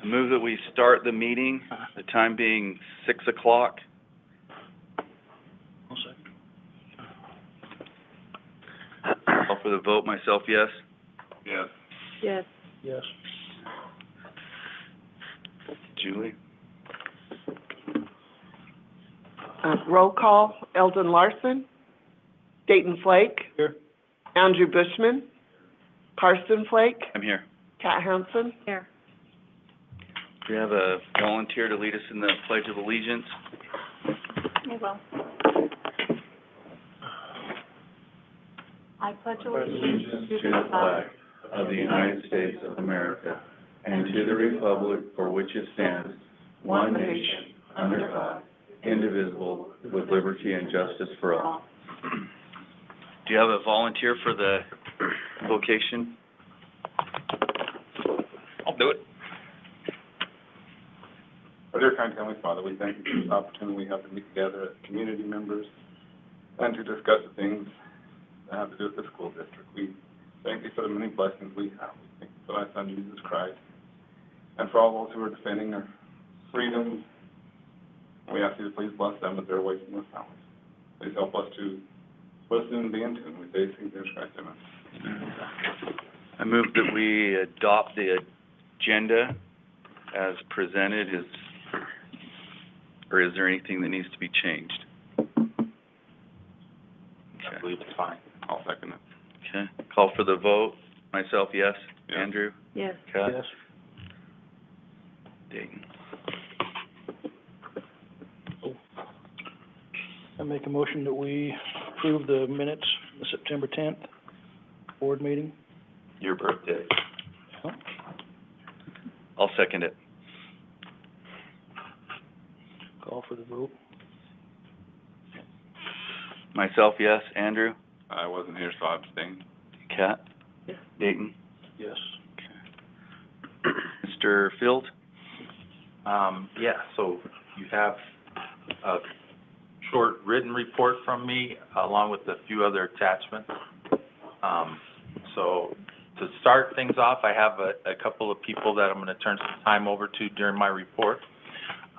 I move that we start the meeting, the time being 6 o'clock. I'll second. Call for the vote, myself, yes. Yes. Yes. Yes. Julie? Roll call, Eldon Larson, Dayton Flake, Here. Andrew Bushman, Carson Flake, I'm here. Kat Hansen. Here. Do we have a volunteer to lead us in the Pledge of Allegiance? I will. I pledge allegiance to the flag of the United States of America and to the republic for which it stands, one nation, under God, indivisible, with liberty and justice for all. Do you have a volunteer for the vocation? I'll do it. Our dear kind Heavenly Father, we thank you for this opportunity we have to meet together as community members and to discuss the things that have to do with the school district. We thank you for the many blessings we have. We thank you for thy Son, Jesus Christ, and for all those who are defending our freedom. We ask you to please bless them as they're away from their families. Please help us to listen and be in tune. We say things in Jesus Christ, amen. I move that we adopt the agenda as presented. Or is there anything that needs to be changed? I believe it's fine. I'll second it. Okay. Call for the vote. Myself, yes. Yes. Andrew? Yes. Kat? Yes. Dayton? I make a motion that we approve the minutes of the September 10th board meeting. Your birthday. Yeah. I'll second it. Call for the vote. Myself, yes. Andrew? I wasn't here, so I abstain. Kat? Yes. Dayton? Yes. Mr. Field? Yeah, so you have a short written report from me along with a few other attachments. So to start things off, I have a couple of people that I'm going to turn some time over to during my report.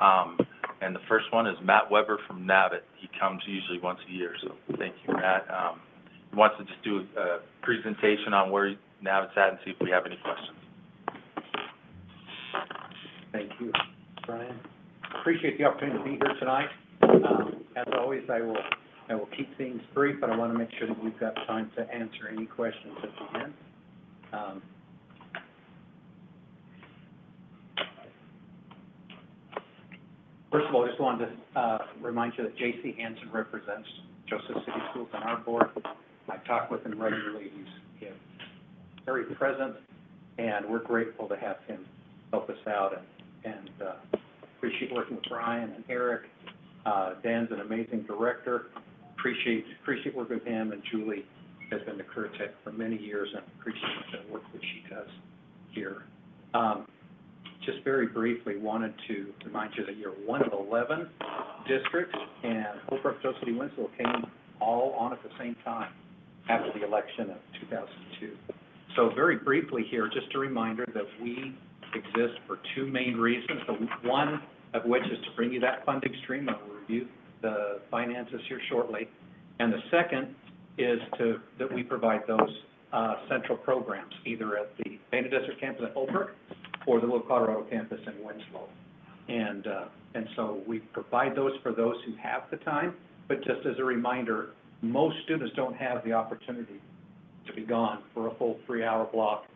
And the first one is Matt Weber from NAVIT. He comes usually once a year, so thank you, Matt. He wants to just do a presentation on where NAVIT's at and see if we have any questions. Thank you, Brian. Appreciate the opportunity to be here tonight. As always, I will keep things brief, but I want to make sure that we've got time to answer any questions at the end. First of all, I just wanted to remind you that J.C. Hansen represents Joseph City Schools on our board. I talk with him regularly. He's very present, and we're grateful to have him help us out, and appreciate working with Brian and Eric. Dan's an amazing director. Appreciate working with him, and Julie has been the career tech for many years, and appreciate the work that she does here. Just very briefly, wanted to remind you that you're one of 11 districts, and Holbrook, Joe City, Winslow came all on at the same time after the election of 2002. So very briefly here, just a reminder that we exist for two main reasons. The one of which is to bring you that funding stream, and we'll review the finances here shortly. And the second is that we provide those central programs, either at the Bena District campus at Holbrook or the Little Colorado campus in Winslow. And so we provide those for those who have the time, but just as a reminder, most students don't have the opportunity to be gone for a full 3-hour block,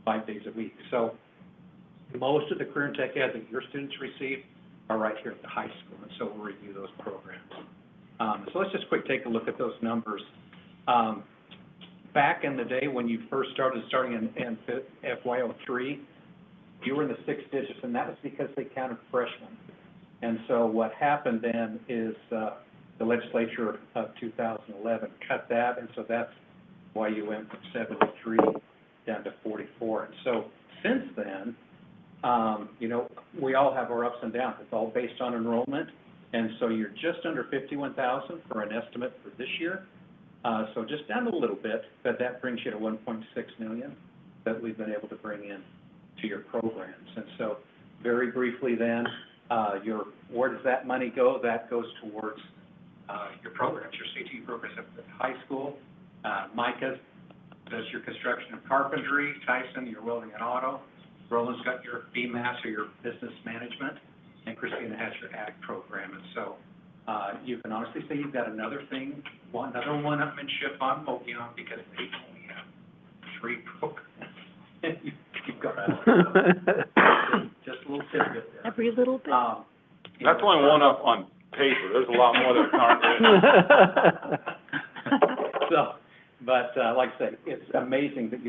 5 days a week. So most of the career and tech ed that your students receive are right here at the high school, and so we'll review those programs. So let's just take a look at those numbers. Back in the day when you first starting in FY03, you were in the 6 digits, and that was because they counted freshmen. And so what happened then is the legislature of 2011 cut that, and so that's why you went from 73 down to 44. And so since then, we all have our ups and downs. It's all based on enrollment, and so you're just under 51,000 for an estimate for this year. So just down a little bit, but that brings you to 1.6 million that we've been able to bring in to your programs. And so very briefly then, where does that money go? That goes towards, your programs, your CTE programs at the high school. Micah does your construction and carpentry, Tyson, your welding and auto, Roland's got your BMAS or your business management, and Christina has your ag program. And so, you can honestly say you've got another one-upmanship on Mogollon because they only have 3 programs. You've got just a little tidbit there. Every little bit. That's only one up on paper. There's a lot more that aren't in. So, but, like I say, it's amazing that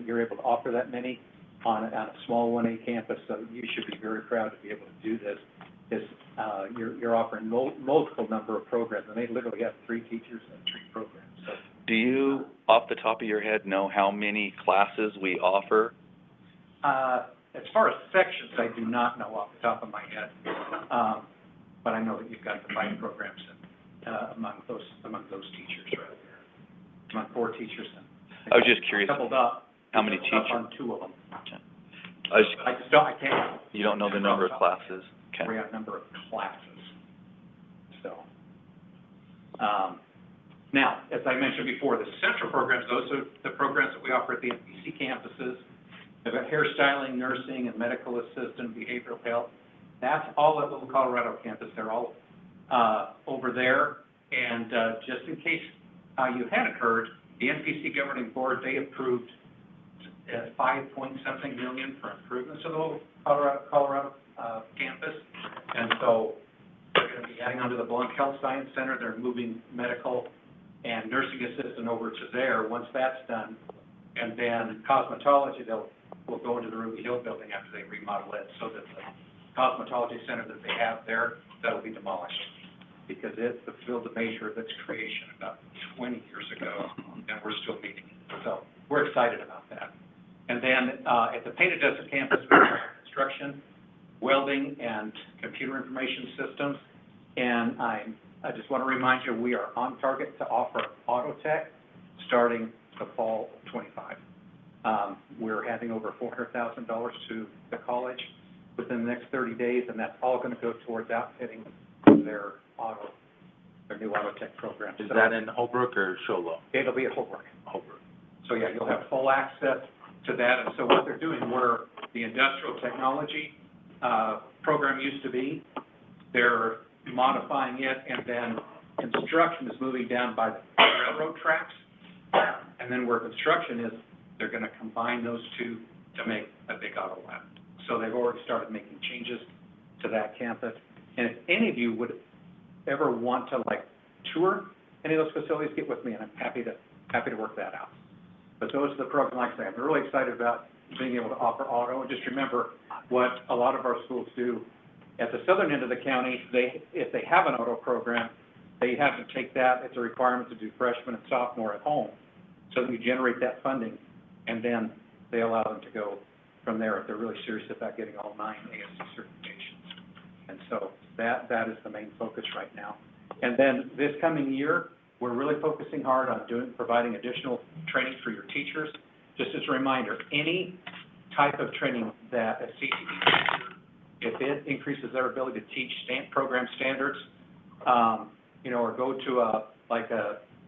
you're able to offer that many on a small 1A campus, so you should be very proud to be able to do this. You're offering multiple number of programs, and they literally have 3 teachers and 3 programs, so. Do you, off the top of your head, know how many classes we offer? As far as sections, I do not know off the top of my head, but I know that you've got the 5 programs among those teachers right there, among 4 teachers. I was just curious. Coupled up. How many coupled up teachers? on 2 of them. I I can't. You don't know the number of classes? Okay. We have number of classes. So, now, as I mentioned before, the central programs, those are the programs that we offer at the FBC campuses. We've got hairstyling, nursing, and medical assistant, behavioral health. That's all at Little Colorado campus. They're all over there. And just in case you hadn't heard, the NPC governing board, they approved $5-point-something million for improvements to the Little Colorado campus. And so they're going to be adding on to the Blount Health Science Center. They're moving medical and nursing assistant over to there once that's done. And then cosmetology, will go into the Ruby Hill building after they remodel it, so that the cosmetology center that they have there, that'll be demolished, because it fulfilled the measure of its creation about 20 years ago, and we're still meeting. So we're excited about that. And then at the Painted Desert campus, we have construction, welding, and computer information systems. And I just want to remind you, we are on target to offer auto tech starting the fall of 25. We're handing over $400,000 to the college within the next 30 days, and that's all going to go towards outfitting their new auto tech program. Is that in Holbrook or Sholo? It'll be at Holbrook. Holbrook. So yeah, you'll have full access to that. And so what they're doing, where the industrial technology program used to be, they're modifying it, and then construction is moving down by the railroad tracks. And then where construction is, they're going to combine those two to make a big auto lab. So they've already started making changes to that campus. And if any of you would ever want to tour any of those facilities, get with me, and I'm happy to work that out. But those are the programs, like I say, I'm really excited about being able to offer auto. And just remember what a lot of our schools do. At the southern end of the county, if they have an auto program, they have to take that. It's a requirement to do freshman and sophomore at home, so that you generate that funding, and then they allow them to go from there if they're really serious about getting all 9 ASC certifications. And so that is the main focus right now. And then this coming year, we're really focusing hard on providing additional training for your teachers. Just as a reminder, any type of training that a CTE teacher, if it increases their ability to teach program standards, or go to a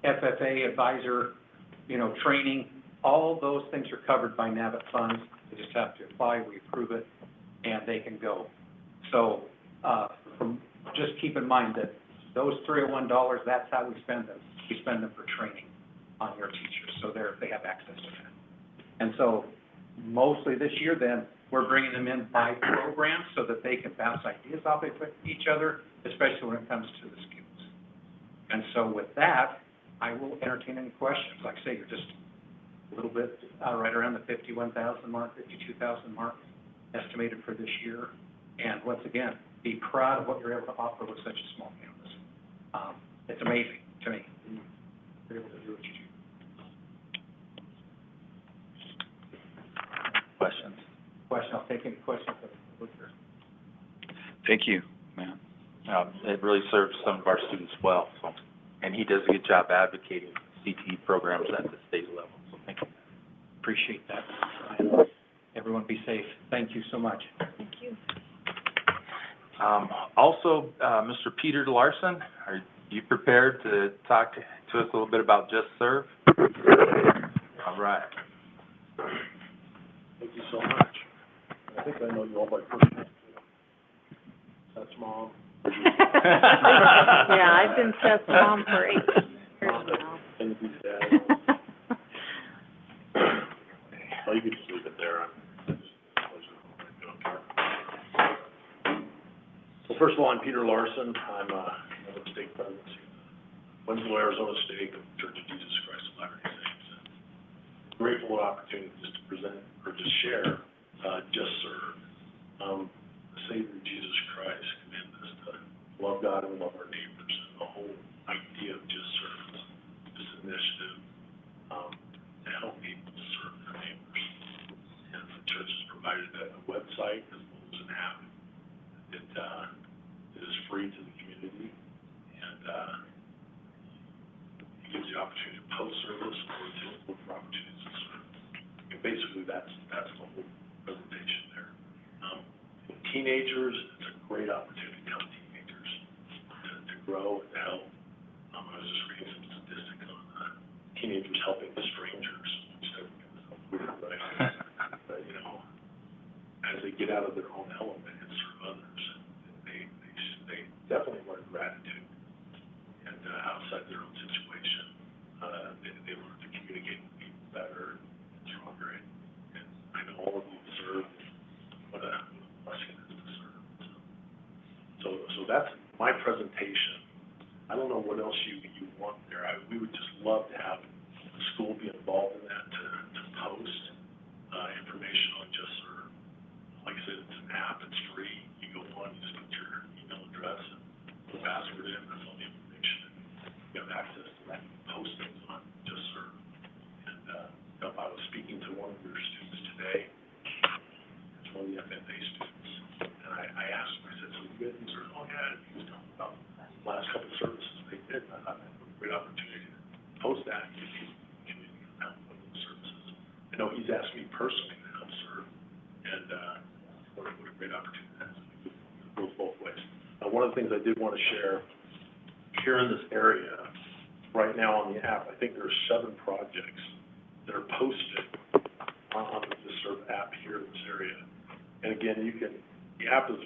FFA advisor, training, all those things are covered by NAVIT funds. They just have to apply, we approve it, and they can go. So just keep in mind that those $301, that's how we spend them. We spend them for training on your teachers, so they have access to that. And so mostly this year then, we're bringing them in by program so that they can bounce ideas off of each other, especially when it comes to the skills. And so with that, I will entertain any questions. Like I say, you're just a little bit right around the 51,000 mark, 52,000 mark estimated for this year. And once again, be proud of what you're able to offer with such a small campus. It's amazing to me. You're able to do what you do. Questions? I'll take any questions. Thank you, man. It really serves some of our students well, so, and he does a good job advocating CTE programs at the state level, so thank you. Appreciate that. Everyone be safe. Thank you so much. Thank you. Also, Mr. Peter Larson, are you prepared to talk to us a little bit about Just Serve? All right. Thank you so much. I think I know you all by first name. That's Mom. Yeah, I've been Seth's mom for 8 years now. And he's Dad. Oh, you can just leave it there. Well, first of all, I'm Peter Larson. I'm a stake presidency. Winslow, Arizona Stake of the Church of Jesus Christ of Latter-day Saints. Grateful for the opportunity just to present or to share, Just Serve. The Savior Jesus Christ commanded us to love God and love our neighbors. The whole idea of Just Serve, this initiative, to help people serve their neighbors. And the church has provided a website as well as an app. It is free to the community, and it gives you the opportunity to post service or to look for opportunities to serve. And basically, that's the whole presentation there. Teenagers, it's a great opportunity to help teenagers to grow and to help. I was just reading some statistics on teenagers helping strangers, which is weird, right? But, you know, as they get out of their own element and serve others, they definitely learn gratitude. And outside their own situation, they learn to communicate with people better and stronger. And I know all of you serve. What a blessing it is to serve. So that's my presentation. I don't know what else you want there. We would just love to have the school be involved in that, to post information on Just Serve. Like I said, it's an app, it's free. You go on, you just put your email address and put the password in, that's all the information. You have access to that, post things on Just Serve. And I was speaking to one of your students today. It's one of the FFA students. And I asked him, I said, so you guys in Serve? Oh, yeah, he was talking about the last couple of services they did. And I thought that was a great opportunity to post that and give people in the community help with those services. I know he's asked me personally to help serve, and what a great opportunity that is. It goes both ways. One of the things I did want to share here in this area, right now on the app, I think there's 7 projects that are posted on the Just Serve app here in this area. And again, the app is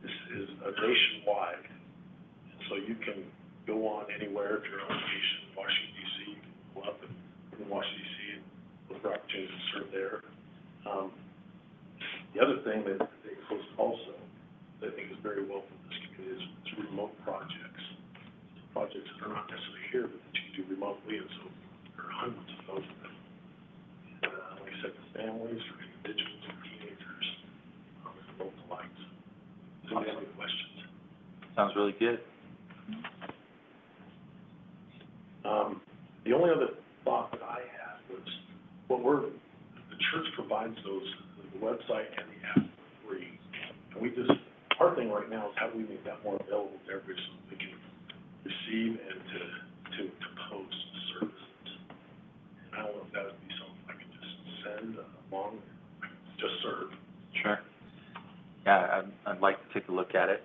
nationwide, and so you can go on anywhere. If you're on location in Washington, D.C., you can pull up in Washington, D.C. and look for opportunities to serve there. The other thing that they post also that I think is very well for this community is remote projects. Projects that are not necessarily here, but that you can do remotely, and so there are hundreds of those of them. And like I said, for families, for individuals, for teenagers, for both alike. Do you have any questions? Sounds really good. The only other thought that I had was, the church provides the website and the app for free. And our thing right now is how do we make that more available to everybody so they can receive and to post services. And I don't know if that would be something I could just send along, Just Serve. Sure. Yeah, I'd like to take a look at it.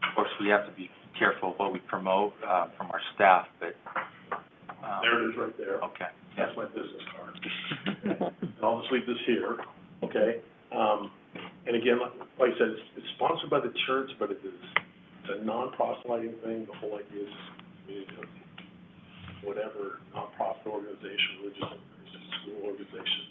Of course, we have to be careful of what we promote from our staff, but... There it is right there. Okay. That's my business card. And I'll just leave this here, okay? And again, like I said, it's sponsored by the church, but it's a non-proselyting thing. The whole idea is community of whatever nonprofit organization, religious organization, school organization,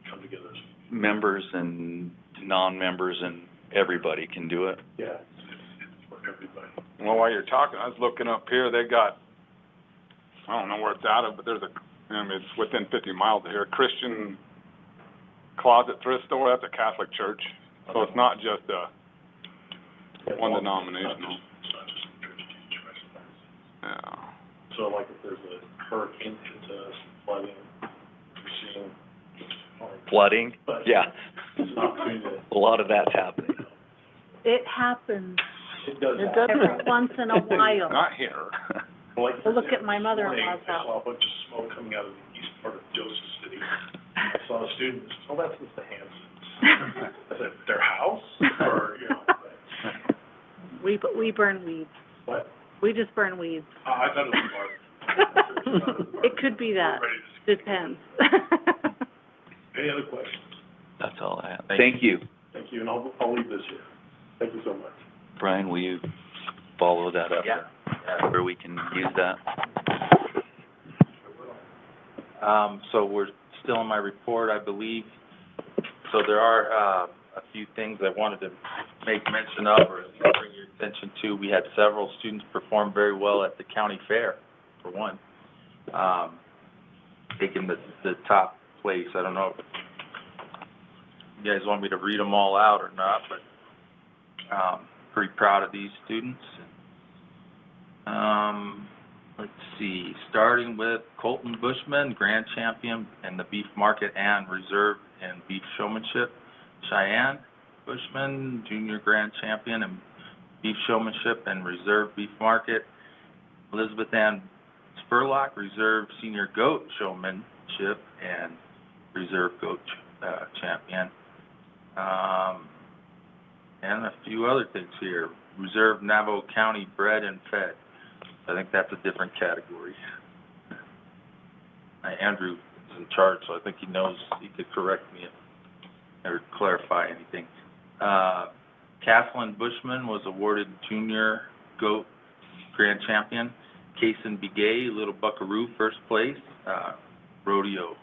come together. Members and non-members and everybody can do it. Yeah, it's for everybody. Well, while you're talking, I was looking up here, they got, I don't know where it's out of, but it's within 50 miles of here, Christian Closet Thrift Store. That's a Catholic church. So it's not just one denominational. It's not just the Church of Jesus Christ. Yeah. So like if there's a hurricane into flooding, we're seeing. Flooding? But Yeah. it's an opportunity to. A lot of that's happening. It happens It does It happen. does. every once in a while. Not here. Like, for Well, look at example, my this mother-in-law's morning, I house. saw a bunch of smoke coming out of the east part of Joseph City. I saw a student, oh, that's Mr. Hanson's. I said, their house? Or, you know, We burn weeds. What? We just burn weeds. I thought it was Mark. It could be that, depends. Any other questions? That's all I have. Thank you. Thank you, and I'll leave this here. Thank you so much. Brian, will you follow that up? Yeah. Where we can use that? So we're still in my report, I believe. So there are, a few things I wanted to make mention of or bring your attention to. We had several students perform very well at the county fair, for one. Taking the top place. I don't know if you guys want me to read them all out or not, but, pretty proud of these students. Let's see, starting with Colton Bushman, grand champion in the beef market and reserve in beef showmanship. Cheyenne Bushman, junior grand champion in beef showmanship and reserve beef market. Elizabeth Ann Spurlock, reserve senior goat showmanship and reserve goat champion. And a few other things here. Reserve Navajo County bred and fed. I think that's a different category. Andrew is in charge, so I think he knows, he could correct me or clarify anything. Kathleen Bushman was awarded junior goat grand champion. Kason Begay, Little Buckaroo, first place. Rodeo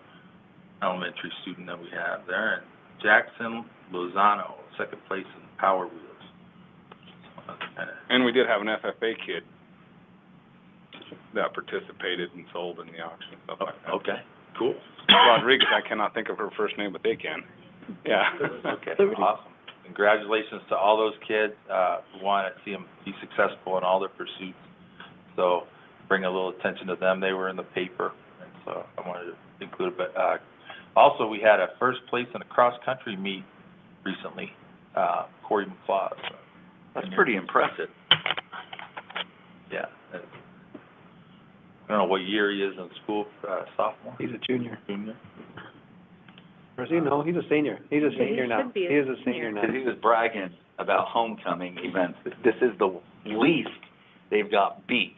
elementary student that we have there. And Jackson Lozano, second place in Power Wheels. So And we did have an FFA kid that participated and sold in the auction, stuff like that. okay, cool. Rodriguez, I cannot think of her first name, but they can. Yeah. Okay, awesome. Congratulations to all those kids. We want to see them be successful in all their pursuits. So bring a little attention to them. They were in the paper, and so I wanted to include it. But also, we had a first place in a cross-country meet recently, Corey McClaw. That's pretty impressive. Yeah. I don't know what year he is in school, sophomore? He's a junior. Junior? Or is he? No, he's a senior. He's a He senior now. should be a He is a senior. senior now. Because he was bragging about homecoming events. This is the least they've got beat.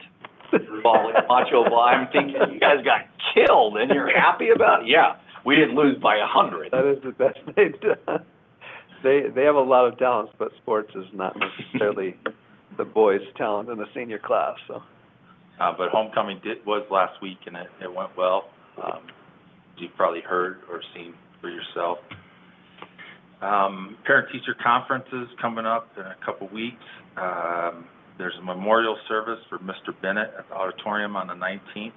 Macho Ball. I'm thinking, you guys got killed, and you're happy about it? Yeah, we didn't lose by 100. That is the best they've done. They have a lot of talents, but sports is not necessarily the boys' talent in the senior class, so. But homecoming was last week, and it went well. You've probably heard or seen for yourself. Parent-teacher conferences coming up in a couple weeks. There's a memorial service for Mr. Bennett at the auditorium on the 19th.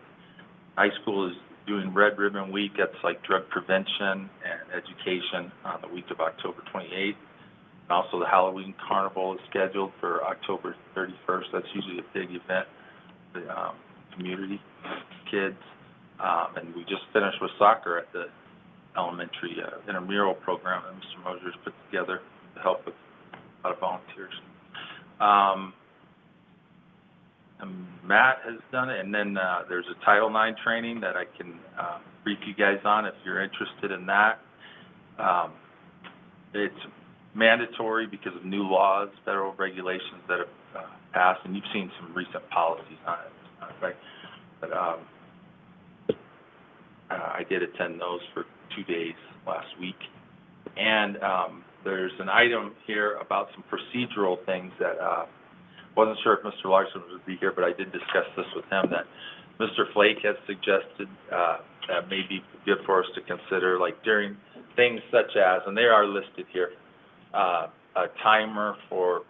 High school is doing Red Ribbon Week. That's like drug prevention and education on the week of October 28th. And also the Halloween Carnival is scheduled for October 31st. That's usually a big event for the community, kids. And we just finished with soccer at the elementary intramural program that Mr. Mosier's put together to help with a lot of volunteers. And Matt has done it, and then there's a Title IX training that I can brief you guys on if you're interested in that. It's mandatory because of new laws, federal regulations that have passed, and you've seen some recent policies on it, right? But I did attend those for 2 days last week. And there's an item here about some procedural things that wasn't sure if Mr. Larson would be here, but I did discuss this with him, that Mr. Flake has suggested that may be good for us to consider, like during things such as, and they are listed here, a timer for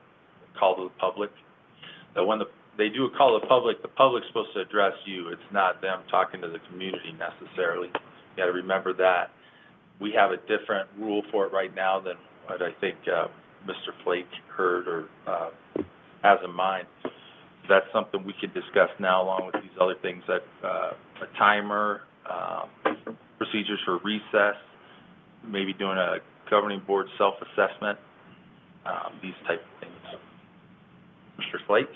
call to the public. That when they do a call to the public's supposed to address you. It's not them talking to the community necessarily. You got to remember that. We have a different rule for it right now than what I think Mr. Flake heard or has in mind. That's something we could discuss now along with these other things, that a timer, procedures for recess, maybe doing a governing board self-assessment, these type of things. Mr. Flake?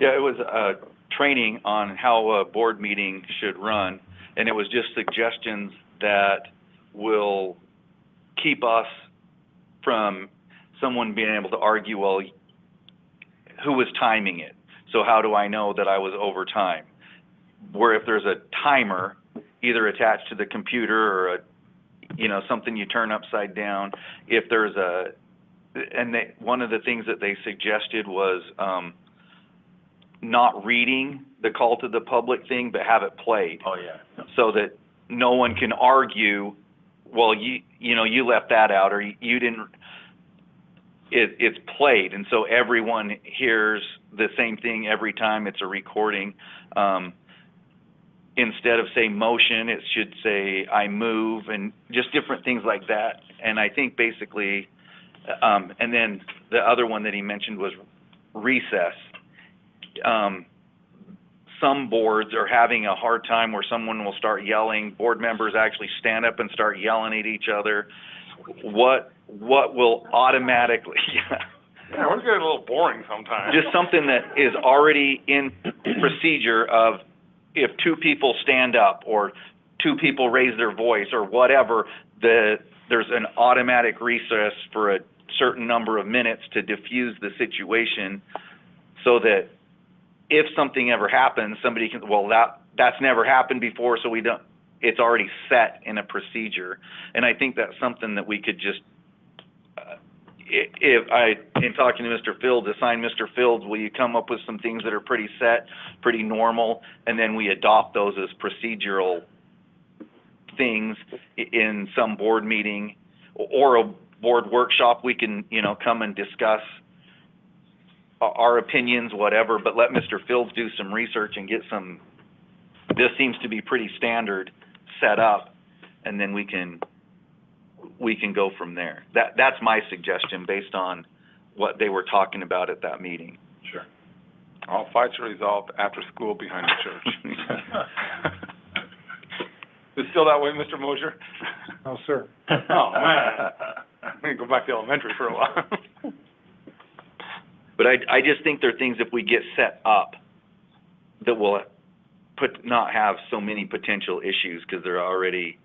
Yeah, it was training on how a board meeting should run, and it was just suggestions that will keep us from someone being able to argue, well, who was timing it? So how do I know that I was over time? Where if there's a timer, either attached to the computer or something you turn upside down, if there's one of the things that they suggested was, not reading the call to the public thing, but have it played. Oh, yeah. So that no one can argue, well, you left that out, or you didn't, it's played, and so everyone hears the same thing every time it's a recording. Instead of say motion, it should say I move, and just different things like that. And I think basically, and then the other one that he mentioned was recess. Some boards are having a hard time where someone will start yelling, board members actually stand up and start yelling at each other. What will automatically, Yeah, we're getting a little boring sometimes. just something that is already in procedure of, if two people stand up or two people raise their voice or whatever, there's an automatic recess for a certain number of minutes to diffuse the situation, so that if something ever happens, somebody can, well, that's never happened before, so we don't, it's already set in a procedure. And I think that's something that we could just, in talking to Mr. Fields, assign Mr. Fields, will you come up with some things that are pretty set, pretty normal, and then we adopt those as procedural things in some board meeting or a board workshop. We can, come and discuss our opinions, whatever, but let Mr. Fields do some research and get some, this seems to be pretty standard, set up, and then we can go from there. That's my suggestion based on what they were talking about at that meeting. Sure. All fights are resolved after school behind the church. Is it still that way, Mr. Mosier? No, sir. Oh, man. I'm going to go back to elementary for a while. But I just think there are things, if we get set up, that will not have so many potential issues, because they're already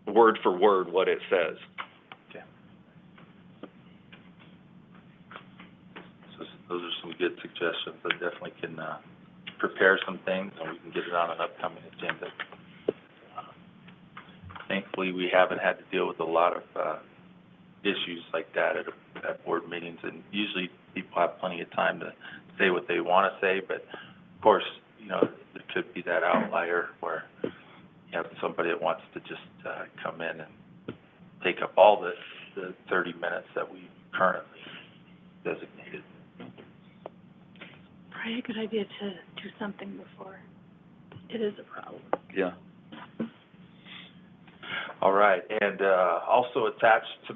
word for word what it says. Okay. So those are some good suggestions. I definitely can prepare some things, and we can get it on an upcoming agenda. Thankfully, we haven't had to deal with a lot of issues like that at board meetings, and usually people have plenty of time to say what they want to say, but of course, there could be that outlier where you have somebody that wants to just come in and take up all the 30 minutes that we currently designated. Probably a good idea to do something before it is a problem. Yeah. All right, and also attached to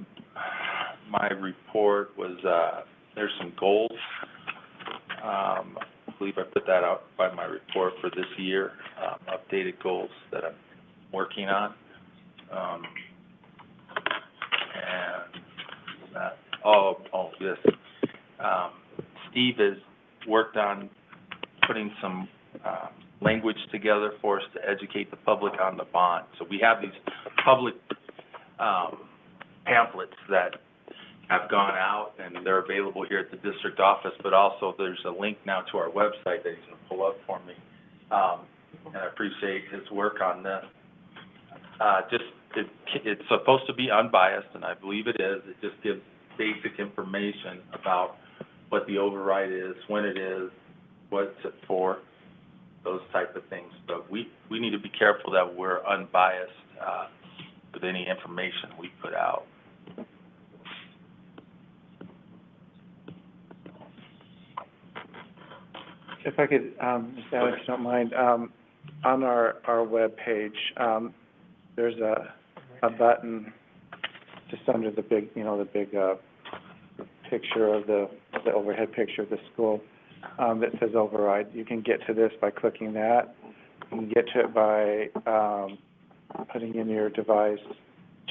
my report was, there's some goals. I believe I put that out by my report for this year, updated goals that I'm working on. And that, yes. Steve has worked on putting some language together for us to educate the public on the bond. So we have these public pamphlets that have gone out, and they're available here at the district office, but also there's a link now to our website that he's going to pull up for me. And I appreciate his work on this. It's supposed to be unbiased, and I believe it is. It just gives basic information about what the override is, when it is, what's it for, those type of things. But we need to be careful that we're unbiased with any information we put out. If I could, Ms. Alex, if you don't mind, on our webpage, there's a button just under the big, picture of the overhead picture of the school, that says override. You can get to this by clicking that. You can get to it by putting in your device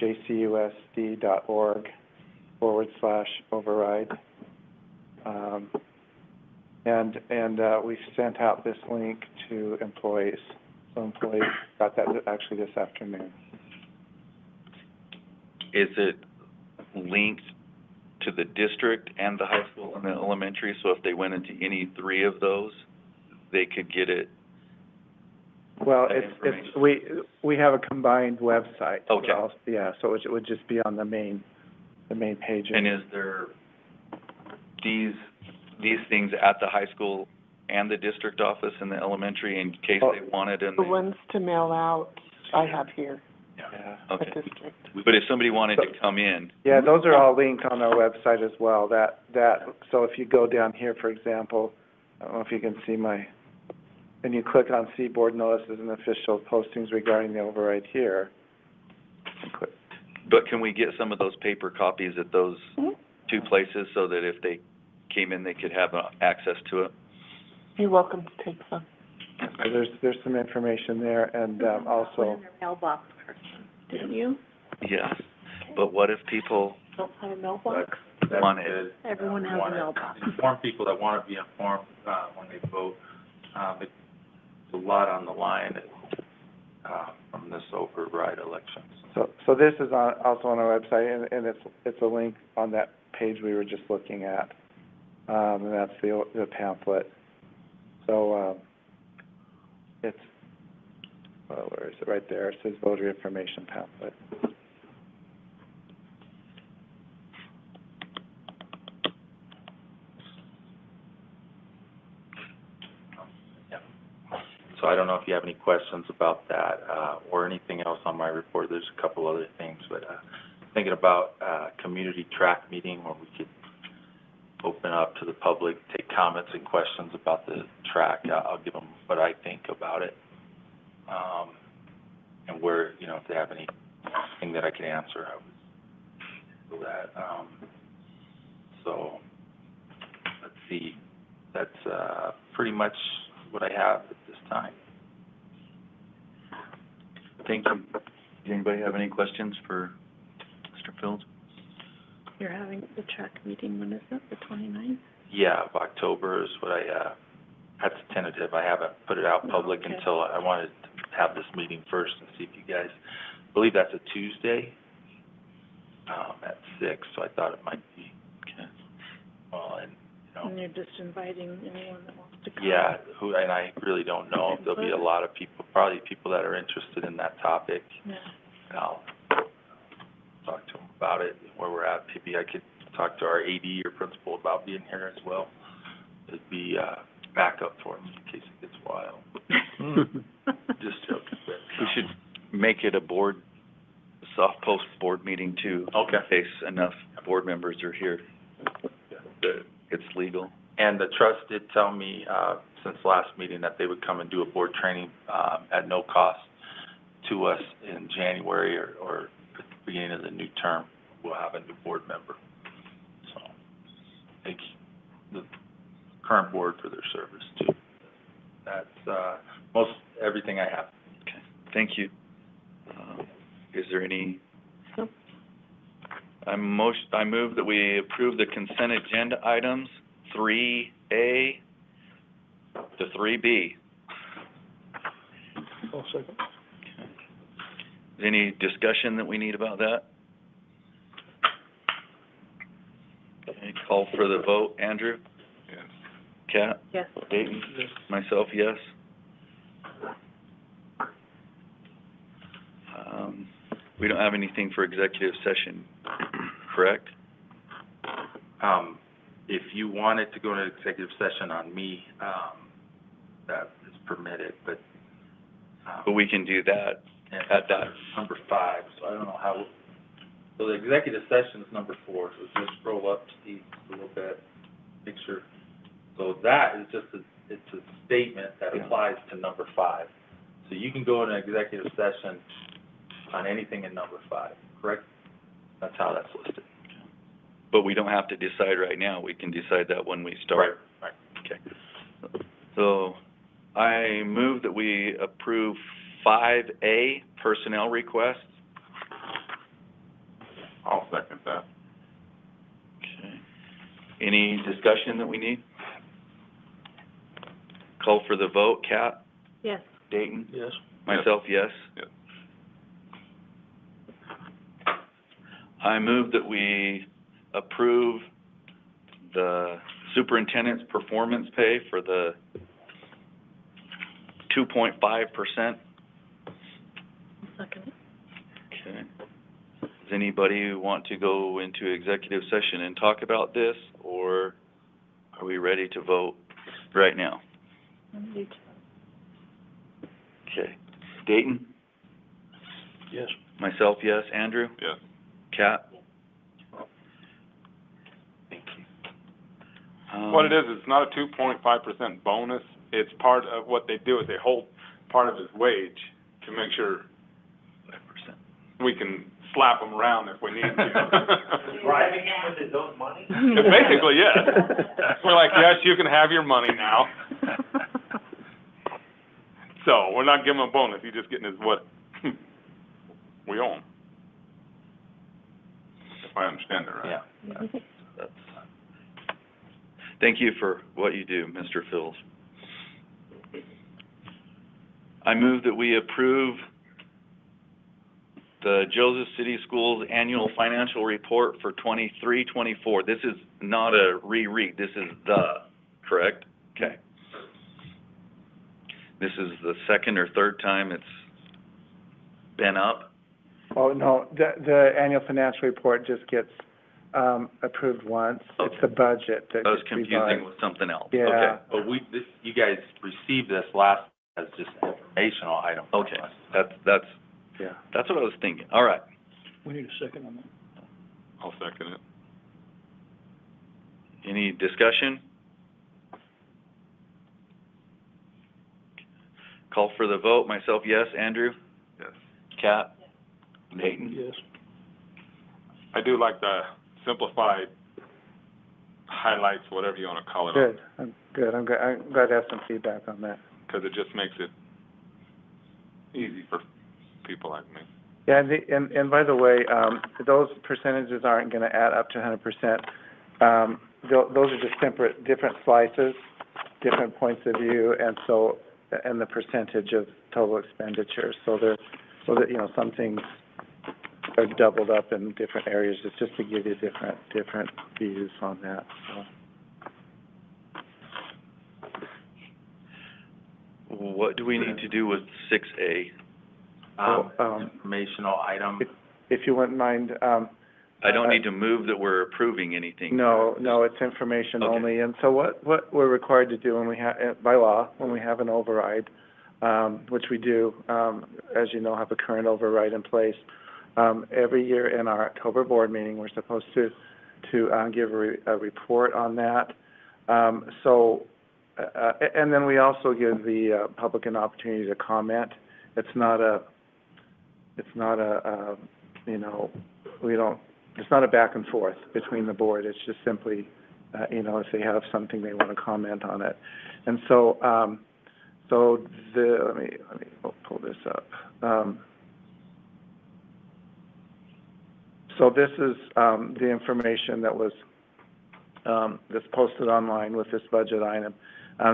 jcusd.org/override. And we sent out this link to employees. So employees got that actually this afternoon. Is it linked to the district and the high school and the elementary, so if they went into any three of those, they could get it? Well, That it's, information. we have a combined website. Okay. So, yeah, so it would just be on the main page. And is there these things at the high school and the district office and the elementary in case they wanted in The the? ones to mail out, I have here Yeah. at Okay. district. But if somebody wanted to come in, Yeah, those are all linked on our website as well, so if you go down here, for example, I don't know if you can see and you click on see board notices and official postings regarding the override here, and click. but can we get some of those paper copies at those two places so that if they came in, they could have access to it? You're welcome to take some. So there's some information there, and, also, Put in their mailbox person, didn't you? Yes, but what if people Don't have a mailbox? That's want it? good. Everyone has a Want to mailbox. Inform people that want to be informed, when they vote. It's a lot on the line, from this override election. so this is also on our website, and it's a link on that page we were just looking at, and that's the pamphlet. So, it's, where is it? Right there. It says voter information pamphlet. So I don't know if you have any questions about that, or anything else on my report. There's a couple other things, but, thinking about, community track meeting where we could open up to the public, take comments and questions about the track. I'll give them what I think about it. And where, if they have anything that I can answer, I would do that. So, let's see, that's, pretty much what I have at this time. Thank you. Does anybody have any questions for Mr. Fields? You're having the track meeting, when is it, the 29th? Yeah, of October is what that's tentative. I haven't put it out public Okay. until I wanted to have this meeting first and see if you guys, I believe that's a Tuesday, at 6, so I thought it might be, well, and, And you're just inviting anyone that wants to come? yeah, and I really don't know if there'll be a lot of people, probably people that are interested in that topic. Yeah. And I'll talk to them about it, where we're at. Maybe I could talk to our AD or principal about being here as well. It'd be, backup for me in case it gets wild. Just joking, but. We should make it a soft post board meeting too. Okay. In case enough board members are here, that it's legal. And the trust did tell me, since last meeting, that they would come and do a board training, at no cost to us in January or at the beginning of the new term. We'll have a new board member. So, thank the current board for their service too. That's, everything I have. Okay, thank you. Is there any? Nope. I move that we approve the consent agenda items 3A to 3B. I'll second. Okay. Is any discussion that we need about that? Okay, call for the vote. Andrew? Yes. Kat? Yes. Dayton? Yes. Myself, yes. We don't have anything for executive session, correct? If you wanted to go into executive session on me, that is permitted, but. But we can do that at that. Number 5, so I don't know how, so the executive session is number 4, so just scroll up, Steve, a little bit, make sure. So that is just it's a statement that applies to number 5. So you can go into executive session on anything in number 5, correct? That's how that's listed. But we don't have to decide right now, we can decide that when we start. Right. Okay. So, I move that we approve 5A, personnel requests. I'll second that. Okay. Any discussion that we need? Call for the vote. Kat? Yes. Dayton? Yes. Myself, yes. Yes. I move that we approve the superintendent's performance pay for the 2.5%. Second. Okay. Does anybody want to go into executive session and talk about this, or are we ready to vote right now? Okay. Dayton? Yes. Myself, yes. Andrew? Yes. Kat? Thank you. What it is, it's not a 2.5% bonus. It's part of what they do is they hold part of his wage to make sure 5%. we can slap him around if we need to. Bribing him with his own money? Basically, yes. We're like, yes, you can have your money now. So we're not giving him a bonus. He's just getting his what we owe him. If I understand it right. Yeah. That's, thank you for what you do, Mr. Phils. I move that we approve the Joseph City Schools Annual Financial Report for 23-24. This is not a reread. This is correct? Okay. This is the second or third time it's been up. Oh, no, the annual financial report just gets, approved once. It's the budget that That was gets confusing revised. with something else. Yeah. Okay. But you guys received this last as just informational item. Okay, that's Yeah. what I was thinking. All right. We need a second on that. I'll second it. Any discussion? Call for the vote. Myself, yes. Andrew? Yes. Kat? Dayton? Yes. I do like the simplified highlights, whatever you want to call it. Good, I'm glad to have some feedback on that. Because it just makes it easy for people like me. Yeah, and by the way, those percentages aren't gonna add up to 100%. Those are just different slices, different points of view, and so, and the percentage of total expenditures. So that, you know, some things are doubled up in different areas. It's just to give you different views on that, so. What do we need to do with 6A? Informational item. If you wouldn't mind, I don't need to move that we're approving anything. no, it's information Okay. only. And so what we're required to do when we have, by law, when we have an override, which we do, as you know, have a current override in place, every year in our October board meeting, we're supposed to give a report on that. And then we also give the public an opportunity to comment. It's not a you know, it's not a back and forth between the board. It's just simply, you know, if they have something they want to comment on it. And so, let me pull this up. So this is the information that was that's posted online with this budget item.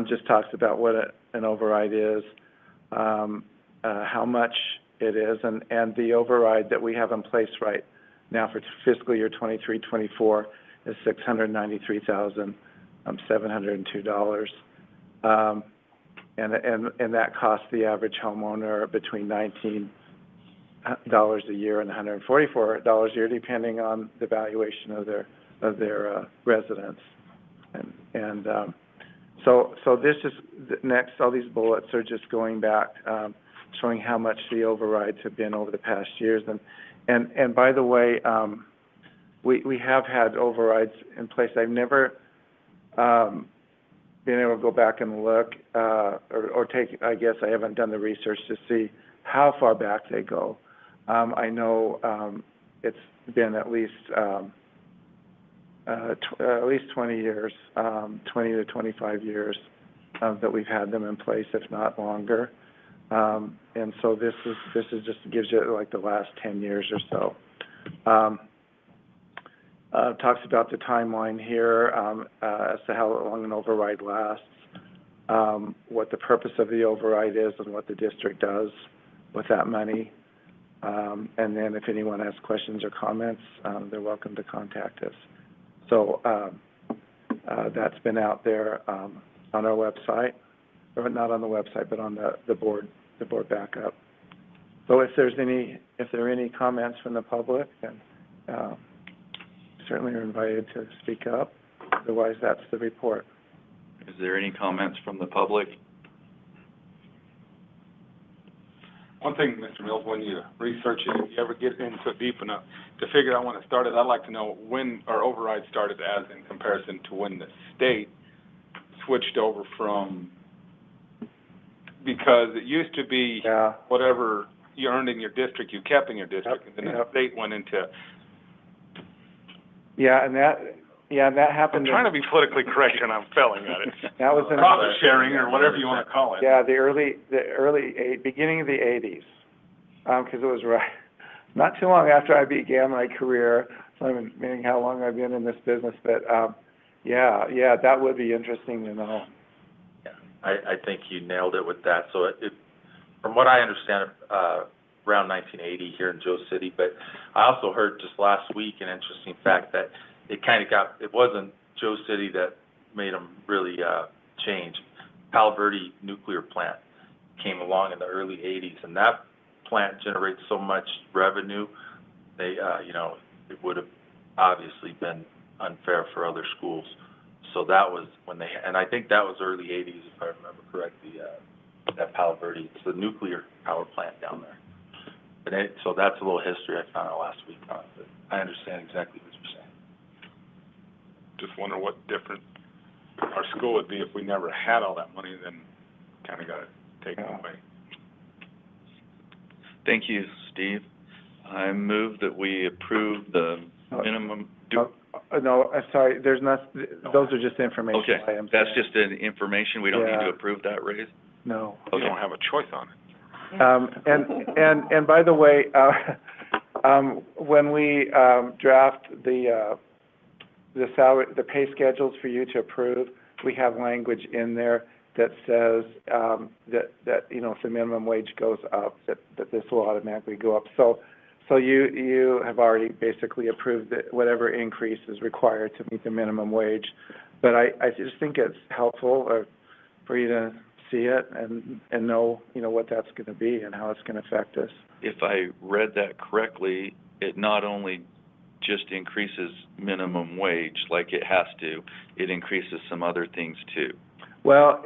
Just talks about what an override is, how much it is, and the override that we have in place right now for fiscal year 23-24 is $693,702, and that costs the average homeowner between $19 a year and $144 a year, depending on the valuation of their residence, and so this is next. All these bullets are just going back, showing how much the overrides have been over the past years, and by the way, we have had overrides in place. I've never been able to go back and look, or take. I guess I haven't done the research to see how far back they go. I know it's been at least 20 years, 20 to 25 years that we've had them in place, if not longer. And so this is just gives you like the last 10 years or so. Talks about the timeline here as to how long an override lasts, what the purpose of the override is, and what the district does with that money. And then if anyone has questions or comments, they're welcome to contact us. So, that's been out there, on our website, or not on the website, but on the board backup. So if there are any comments from the public, then, certainly are invited to speak up. Otherwise, that's the report. Is there any comments from the public? One thing, Mr. Mills, when you research it, if you ever get into it deep enough to figure out when it started, I'd like to know when our override started as in comparison to when the state switched over from, because it used to be Yeah. whatever you earned in your district, you kept in your district, and then the Yep. state went into, Yeah, and that I'm happened. trying to be politically correct and I'm failing at it. That was in. Profit sharing or whatever you want to call it. Yeah, beginning of the 80s, because it was not too long after I began my career, so I'm meaning how long I've been in this business, but, yeah, that would be interesting to know. Yeah, I think you nailed it with that. So from what I understand, around 1980 here in Joe City, but I also heard just last week an interesting fact that it wasn't Joe City that made them really change. Palo Verde nuclear plant came along in the early 80s, and that plant generates so much revenue, it would have obviously been unfair for other schools. So that was when and I think that was early 80s, if I remember correctly, that Palo Verde, it's the nuclear power plant down there. So that's a little history I found out last week on it, but I understand exactly what you're saying. Just wonder what different our school would be if we never had all that money, then kind of got it taken away. Thank you, Steve. I move that we approve the minimum. No, sorry, there's those are just information Okay, items. that's just an information. We don't need Yeah. to approve that raise? No. You Okay. don't have a choice on it. And by the way, when we draft the salary, the pay schedules for you to approve, we have language in there that says that if the minimum wage goes up, that this will automatically go up. So you have already basically approved whatever increase is required to meet the minimum wage. But I just think it's helpful for you to see it and know what that's going to be and how it's going to affect us. If I read that correctly, it not only just increases minimum wage like it has to, it increases some other things too. Well,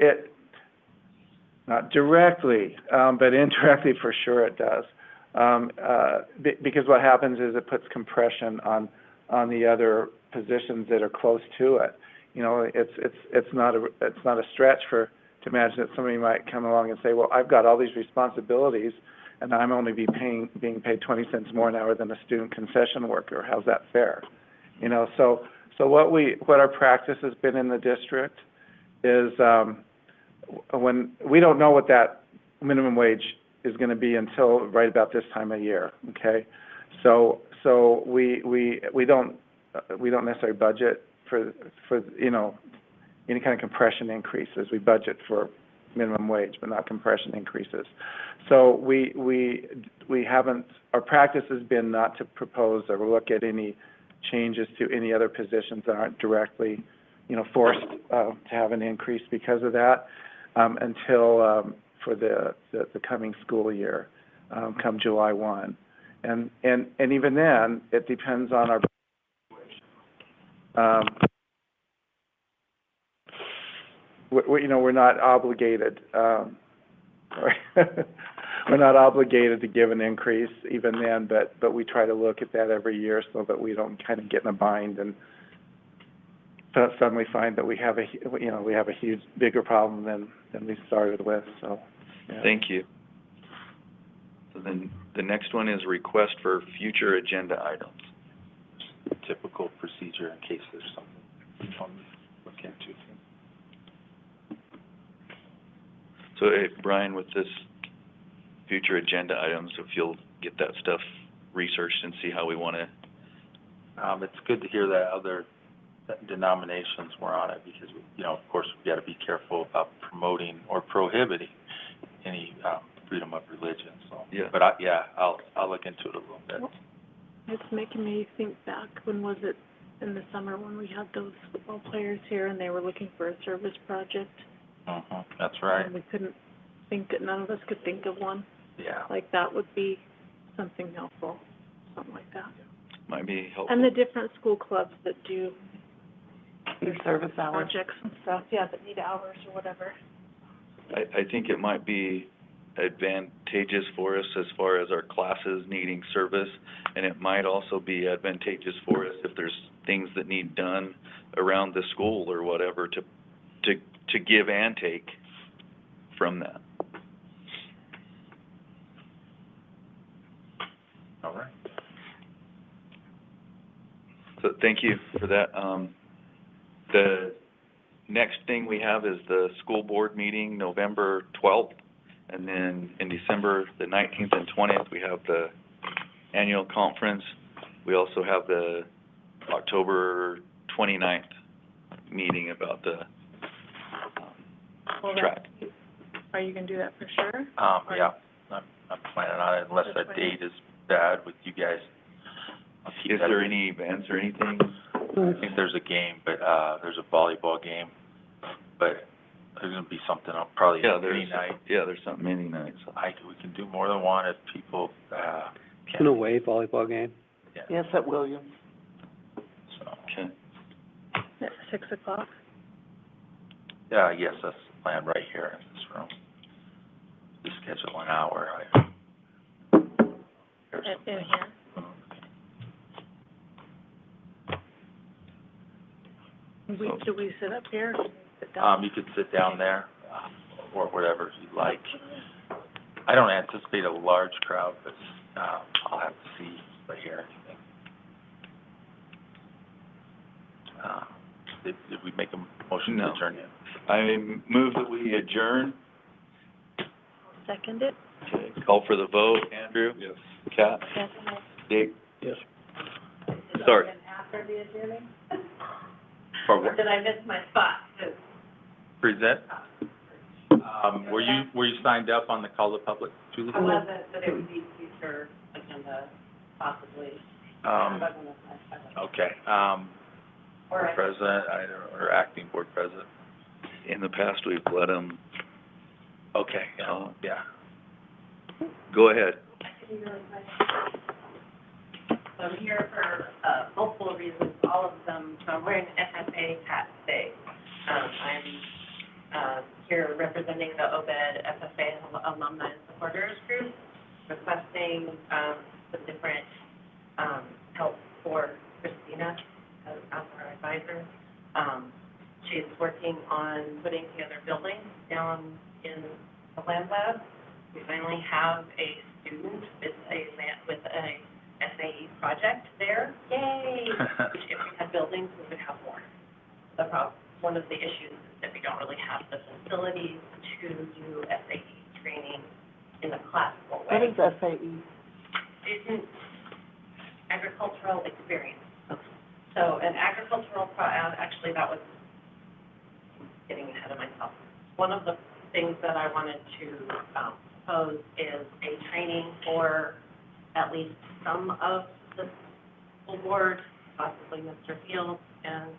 not directly, but indirectly for sure it does. Because what happens is it puts compression on the other positions that are close to it. It's not a stretch to imagine that somebody might come along and say, well, I've got all these responsibilities and I'm only being paid 20 cents more an hour than a student concession worker. How's that fair? So what our practice has been in the district is when we don't know what that minimum wage is going to be until right about this time of year, okay? So we don't necessarily budget for any kind of compression increases. We budget for minimum wage, but not compression increases. So we haven't. Our practice has been not to propose or look at any changes to any other positions that aren't directly, forced to have an increase because of that until for the coming school year, come July 1, and even then it depends on our. We're not obligated. We're not obligated to give an increase even then, but we try to look at that every year so that we don't kind of get in a bind and suddenly find that we have a huge bigger problem than we started with. So. Yeah. Thank you. So then the next one is request for future agenda items. Typical procedure in case there's something you want me to look into. So, Brian, with this future agenda items, if you'll get that stuff researched and see how we want to. It's good to hear that other denominations were on it because, of course, we've got to be careful about promoting or prohibiting any freedom of religion. So, yeah. But I'll look into it a little bit. It's making me think back. When was it? in the summer when we had those football players here and they were looking for a service project. That's right, And we couldn't think, none of us could think of one. yeah. Like, that would be something helpful, something like that. Might be helpful. And the different school clubs that do Your service hours. projects and stuff, yeah, that need hours or whatever. I think it might be advantageous for us as far as our classes needing service, and it might also be advantageous for us if there's things that need done around the school or whatever to give and take from that. All right. So thank you for that. The next thing we have is the school board meeting, November 12th. And then in December, the 19th and 20th, we have the annual conference. We also have the October 29th meeting about the Well, track. Are you gonna do that for sure? Yeah, I'm planning on it unless that date is bad with you guys. I'll keep Is that- there any events or anything? I think there's a game, but, there's a volleyball game, but there's gonna be something, probably Yeah, any night. there's something any night, so. We can do more than one if people, An can, away volleyball game? Yes, at Williams. so. Okay. At 6 o'clock? Yeah, yes, that's the plan right here in this room. Just schedule an hour. In here? Do we sit up here or sit down? You could sit down there, or whatever you'd like. I don't anticipate a large crowd, but, I'll have to see if I hear anything. Did we make a motion to No. adjourn yet? I move that we adjourn. Second it? Okay, call for the vote. Andrew? Yes. Kat? Yes. Dick? Yes. Sorry. After the adjourning? For Or what? did I miss my spot? Present? Were you signed up on the call to public, Julie? I wasn't, but it would be future agenda, possibly. Okay, board president, or acting board president. In the past, we've let them, Okay, yeah. go ahead. So I'm here for, multiple reasons, all of them, so I'm wearing an FFA hat today. I'm, here representing the OBED FFA Alumni and Supporters Group, requesting, some different, help for Christina as our advisor. She's working on putting together buildings down in the land lab. We finally have a student with a SAE project there. Yay! Which if we had buildings, we would have more. One of the issues is that we don't really have the facilities to do SAE training in a classical What way. is SAE? Student agricultural experience. So an agricultural, actually that was getting ahead of myself. One of the things that I wanted to propose is a training for at least some of the school board, possibly Mr. Fields and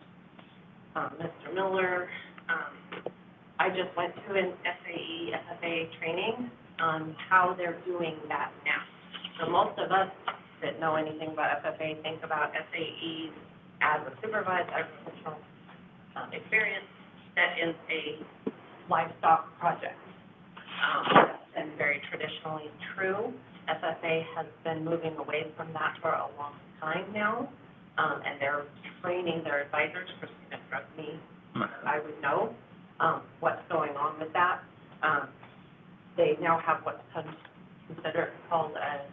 Mr. Miller. I just went to an SAE, FFA training on how they're doing that now. So most of us that know anything about FFA think about SAEs as a supervised agricultural experience that is a livestock project. That's been very traditionally true. FFA has been moving away from that for a long time now, and they're training their advisors. Christina struck me, I would know what's going on with that. They now have what's considered called a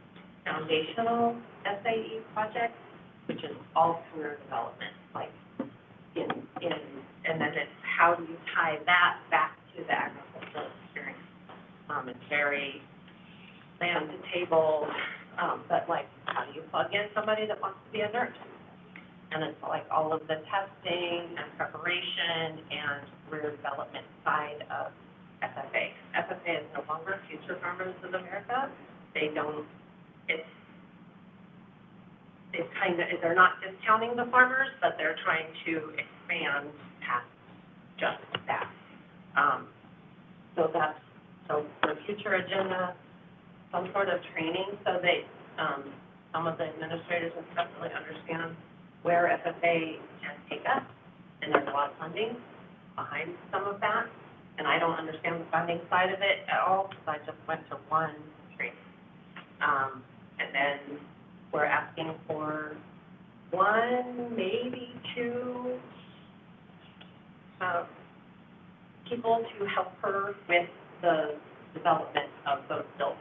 foundational SAE project, which is all career development, like and then it's how do you tie that back to the agricultural experience? It's very land to table, but like, how do you plug in somebody that wants to be a nurse? And it's like all of the testing and preparation and career development side of FFA. FFA is no longer Future Farmers of America. They don't, it's it's kind of, they're not discounting the farmers, but they're trying to expand past just that. So that's, so for future agenda, some sort of training, so they, some of the administrators and stuff really understand where FFA can take us, and there's a lot of funding behind some of that, and I don't understand the funding side of it at all, because I just went to one training. And then we're asking for one, maybe two, people to help her with the development of those buildings.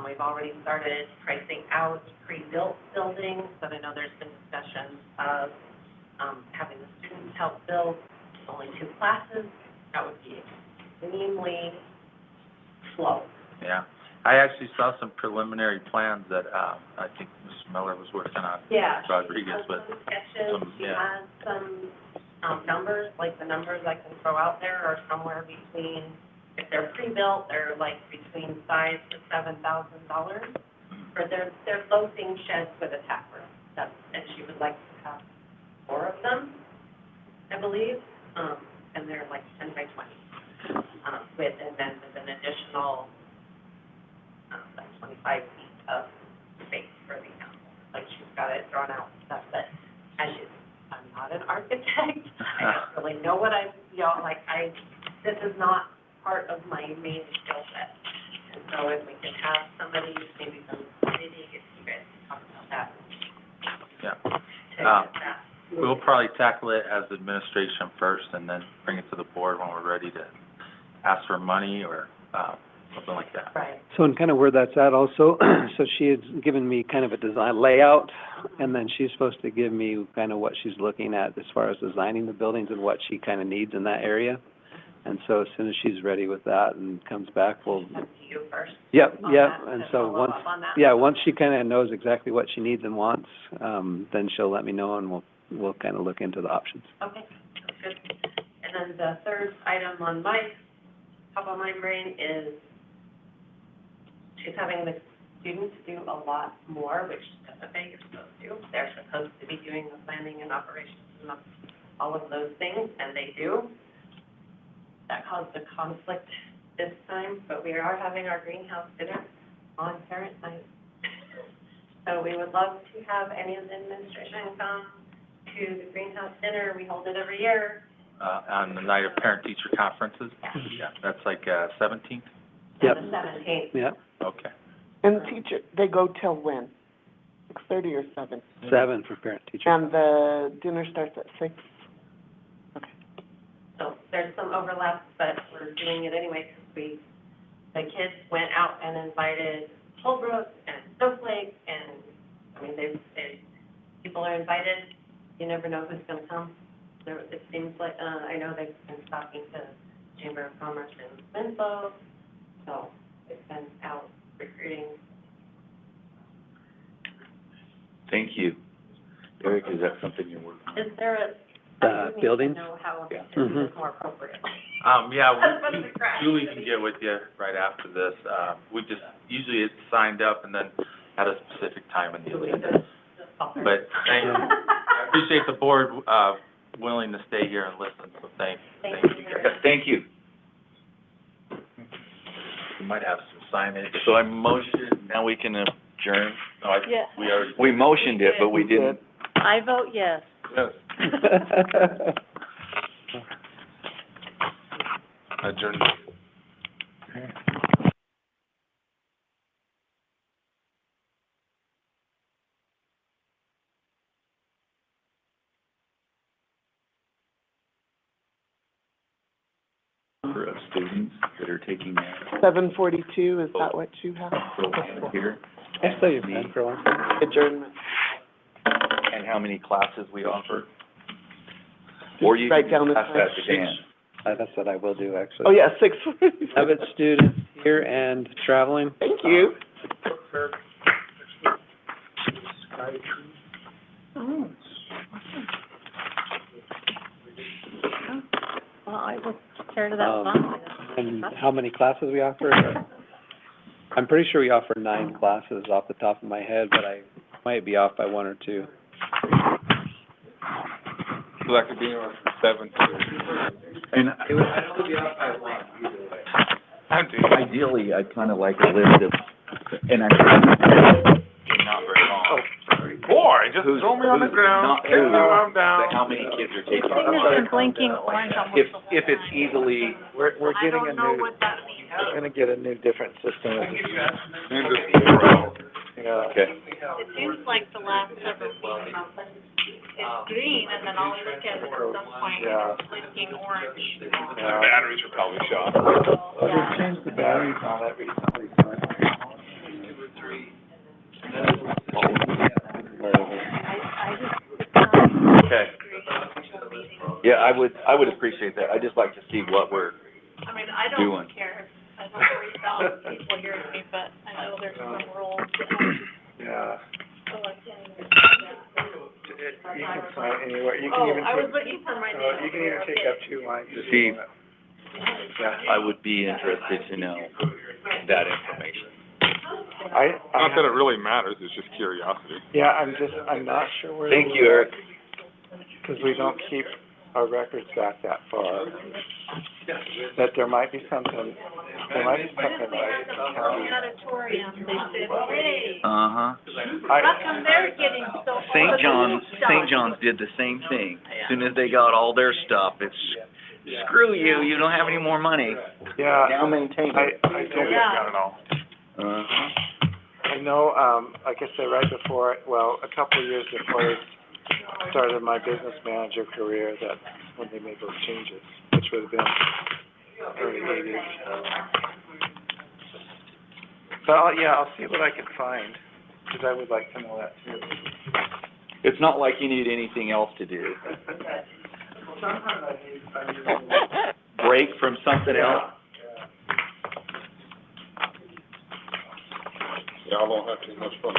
We've already started pricing out pre-built buildings, but I know there's been discussions of, having the students help build only 2 classes. That would be extremely slow. Yeah. I actually saw some preliminary plans that, I think Ms. Miller was working on. Yeah. Rodriguez, but Some sketches, she yeah. has some, numbers, like the numbers I can throw out there are somewhere between, if they're pre-built, they're like between $5,000 to $7,000. For they're floating sheds with a tap room. That's, and she would like to have 4 of them, I believe, and they're like 10 by 20, with, and then with an additional, like 25 feet of space for the animals. Like she's got it drawn out and stuff, but as you, I'm not an architect. I don't really know what I'm, this is not part of my main skill set. And so if we can have somebody, maybe from the community, if you guys can talk about that. Yeah. To get that We'll probably tackle it as administration first and then bring it to the board when we're ready to ask for money or, something like that. Right. So, and kind of where that's at also, so she had given me kind of a design layout, and then she's supposed to give me kind of what she's looking at as far as designing the buildings and what she kind of needs in that area. And so as soon as she's ready with that and comes back, we'll... Come to you first. Yep, on yep, that, and to so follow once, up on that. yeah, once she kind of knows exactly what she needs and wants, then she'll let me know and we'll kind of look into the options. Okay, that's good. And then the third item on my, top of my brain is she's having the students do a lot more, which FFA you're supposed to. They're supposed to be doing the planning and operations and all of those things, and they do. That caused a conflict this time, but we are having our greenhouse dinner on parent night. So we would love to have any of the administration come to the greenhouse dinner. We hold it every year. On the night of parent-teacher conferences? Yeah, that's like, 17th? Yep. On the 17th. Yep, Okay. And teacher, they go till when? 6:30 or 7? 7 for parent-teacher. And the dinner starts at 6? So there's some overlap, but we're doing it anyway because the kids went out and invited Holbrook and Snowflake, and, I mean, people are invited. You never know who's going to come. It seems like, I know they've been talking to Chamber of Commerce in Winslow, so they've been out recruiting. Thank you. Eric, is that something you're working on? Is there a, Buildings? I do need to know how Yeah. to do this more appropriately. Yeah, Julie can get with you right after this. We just, usually it's signed up and then at a specific time in the agenda. But thank you. I appreciate the board, willing to stay here and listen, so thank you. Thank you. We might have some signage. So I motion, now we can adjourn. No, Yeah. we already. We motioned it, but we didn't. I vote yes. Yes. Adjourn. Number of students that are taking that 7:42, is that what you have? program here, I still your pen for one. Adjournment. and how many classes we offer. Or you Write can down the pass that to time. Dan. That's what I will do, actually. Oh, yeah, 6:40. Abbott students here and traveling. Thank you. Oh. Well, I was scared of that song. And how many classes we offer? I'm pretty sure we offer 9 classes off the top of my head, but Might be off by 1 or 2. So that could be anywhere from 7 to... And It would, I'd only be off by 1, either way. ideally, I'd kind of like a list of, and I'm not very long. Boy, just Who's- throw me on the who's ground, not kick me who, when I'm down. But how many kids are taking I think it? there's been blinking orange almost If, the whole if it's time. easily, We're I getting a don't know new, what that means. we're gonna get a new different system. And just- Yeah. okay. It seems like the last several weeks, it's green, and then I'll look at it at some point, and Yeah. it's blinking orange. Yeah. Batteries are probably shot. Well, they've changed the batteries on it recently, so I don't know. I just, it's not Okay. Yeah, I would appreciate that. I'd just like to see what we're I mean, I doing. don't care, I don't worry about people hearing me, but I know there's some rules, Yeah. so I can't even do that. You can sign anywhere, you can even Oh, I was take, looking for my you name. can even take up 2 lines if See. you want it. Yeah. I would be interested to know that information. Not that it really matters, it's just curiosity. Yeah, I'm not sure where. Thank you, Eric. Because we don't keep our records back that far. That there might be something that I can tell you. Auditorium, they said, hey, Uh-huh. how come they're getting so full St. of John's, stuff? St. John's did the same thing. As soon as they got all their stuff, it's, screw you, you don't have any more money. Yeah, Now maintain it. I do. Yeah. Uh-huh. I know, like I said, right before, well, a couple of years before I started my business manager career, that's when they made those changes, which would have been early 80s. But I'll see what I can find, because I would like to know that too. It's not like you need anything else to do. Sometimes I need Break from something else. Y'all don't have too much fun.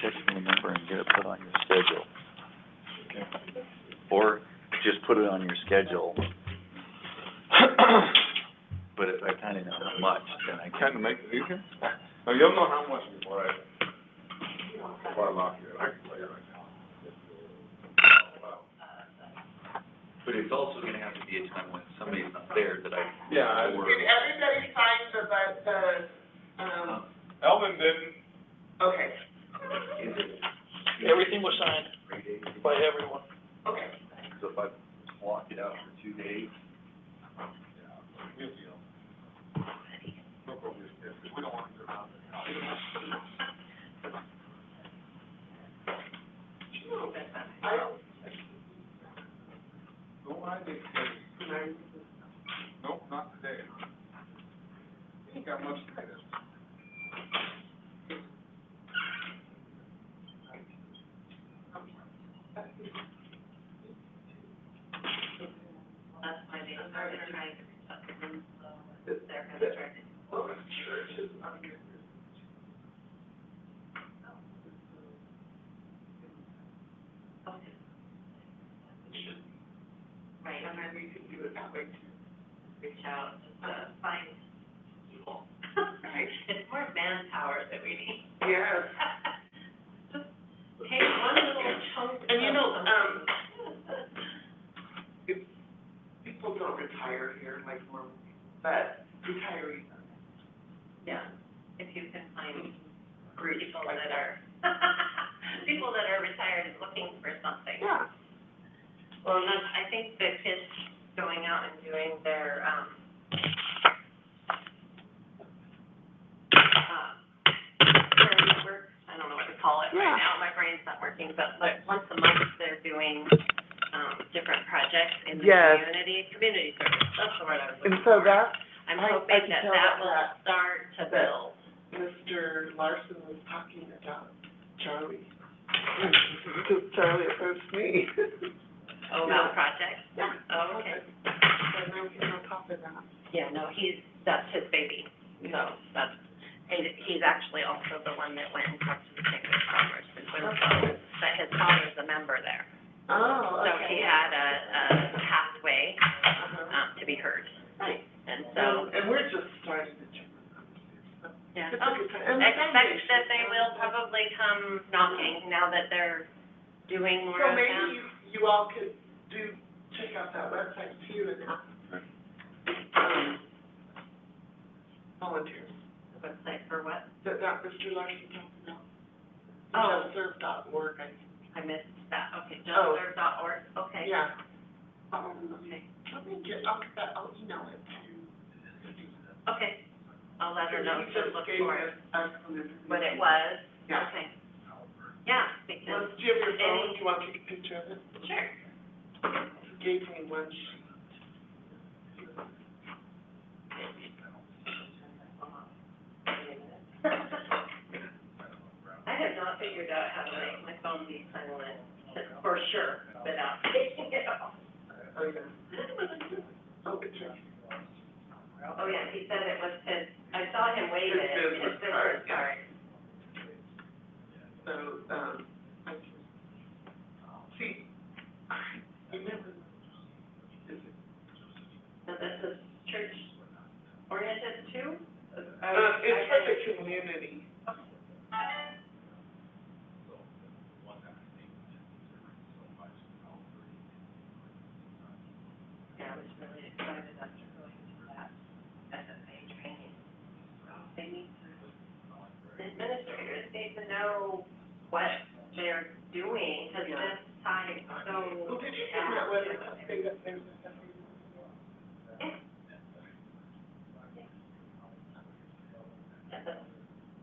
Text me a number and get it put on your schedule. Or just put it on your schedule. But if I kinda know how much, then I Kind can. of make it easier. Now, you'll know how much before I lock you in. I can tell you right now. But it's also gonna have to be a time when somebody's not there that I. Yeah. Did everybody sign Elvin didn't. okay, Everything was signed by everyone. okay. So if I block it out for 2 days. We don't want to do it. No, I didn't. Nope, not today. Ain't got much to do. That's why they started trying to reach out to them, so they're gonna try to. Right, and then we could do it that way too. Reach out, just find people. Right. It's more manpower that we need. Yes. Just take one little chunk. And you know, of people don't retire here like normal, but retirees. Yeah, if you can find people that are, people that are retired and looking for something. Yeah. Well, and that's, I think the kids going out and doing their, work, I don't know what to call it right now, my brain's not working, but like, once a month, they're doing, different projects in the Yes. community service, that's the word I was And looking so for. that, I'm I hoping can that tell that that will start to that- build. Mr. Larson was talking about Charlie. Because Charlie approached me. Oh, about projects? Yeah. Oh, okay. So now he's on top of that. Yeah, no, that's his baby, so that's, he's actually also the one that went and talked to the Chamber of Commerce in Winslow, that his father's a member there. Oh, So he had a pathway, to be heard. Right. And so, And we're just starting to turn. yeah, Yeah. It's a good time. And the Expect foundation. that they will probably come knocking now that they're doing more So of maybe them. you all could check out that website too and ask, volunteers. The website for what? That Mr. Larson talked about. Oh. Justserve.org, I missed that, okay, Oh. justserve.org, okay. Yeah. Okay, I'll email it to. okay, I'll let her know He to just look gave for us some information. what it was. Yeah. Okay. Yeah, because, Do you have your phone? Do you want to take a picture of it? sure. He gave me one sheet. I have not figured out how to make my phone be silent, for sure, without taking it off. Oh, yeah. Oh, it's your. Oh, yeah, he said it was his, I saw him wave it, His his business card, business card. So, I just, see, remember, So this is church oriented too? it's for the community. Yeah, I was really excited after going to that SFA training. They need to, the administrators need to know what they're doing, because this time so. Well, did you hear that weather update up there?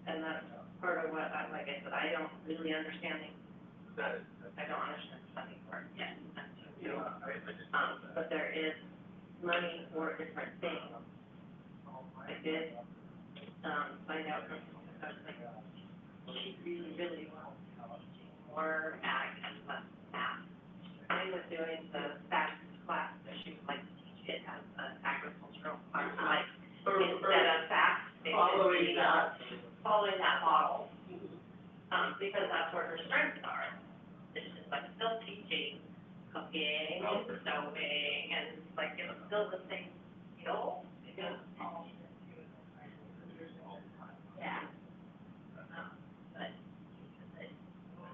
And that's part of what, like I said, I don't really understand it. I don't understand the funding part yet. But there is money for different things. I did, find out from, I was like, she really wants more ag and less math. I was doing the FACT class that she would like to teach. It has an agricultural class, like, instead of FACT, it should be, following that model, because that's where her strengths are. It's just like still teaching cooking and sewing and like it was still the same skill. Because, yeah. But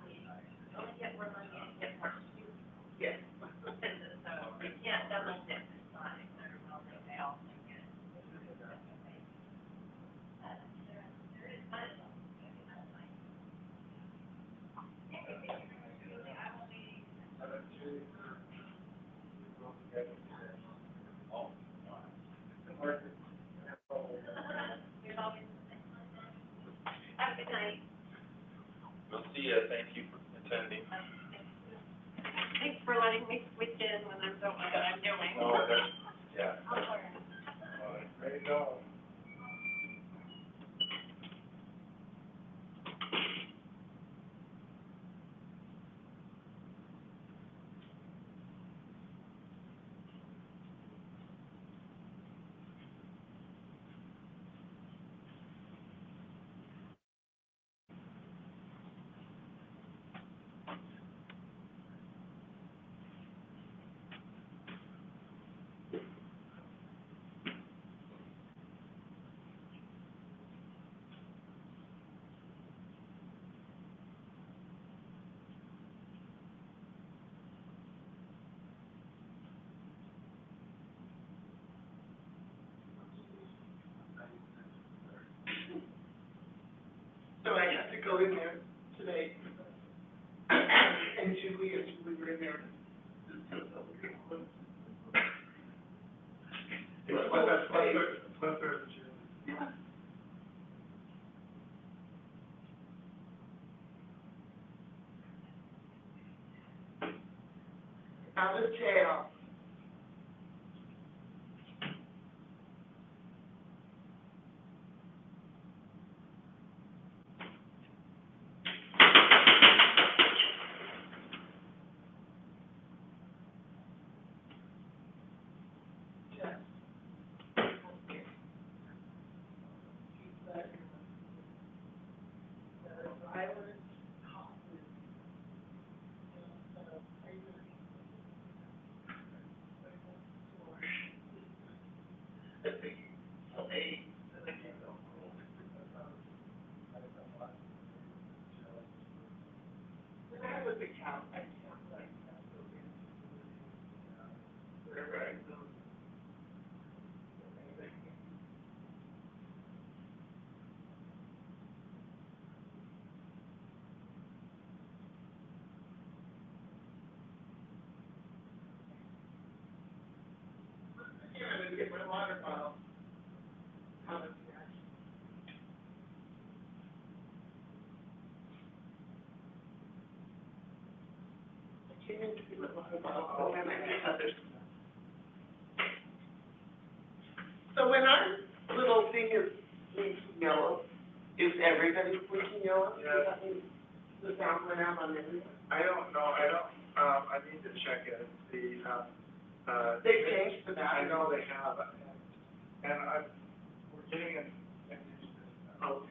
you only get more money and get more students. Yes. So you can't double dip. It's not exactly well they all think it. There is money. Have a good night. We'll see you, thank you for attending. Thanks for letting me switch in when I don't know what I'm doing. Oh, yeah. I'll learn. There you go. So I had to go in there today, and Julie were in there. Yeah. Out of jail. have, I can't like that. Right. Yeah, I'm gonna get my water bottle. Out of here. I came in to get my water bottle, and then I get others. So when our little thing is blinking yellow, is everybody blinking yellow? Yeah. Does that mean the sound went out on everyone? I don't know, I need to check it and see, They've changed the I battery. know they have, and we're getting an, Okay.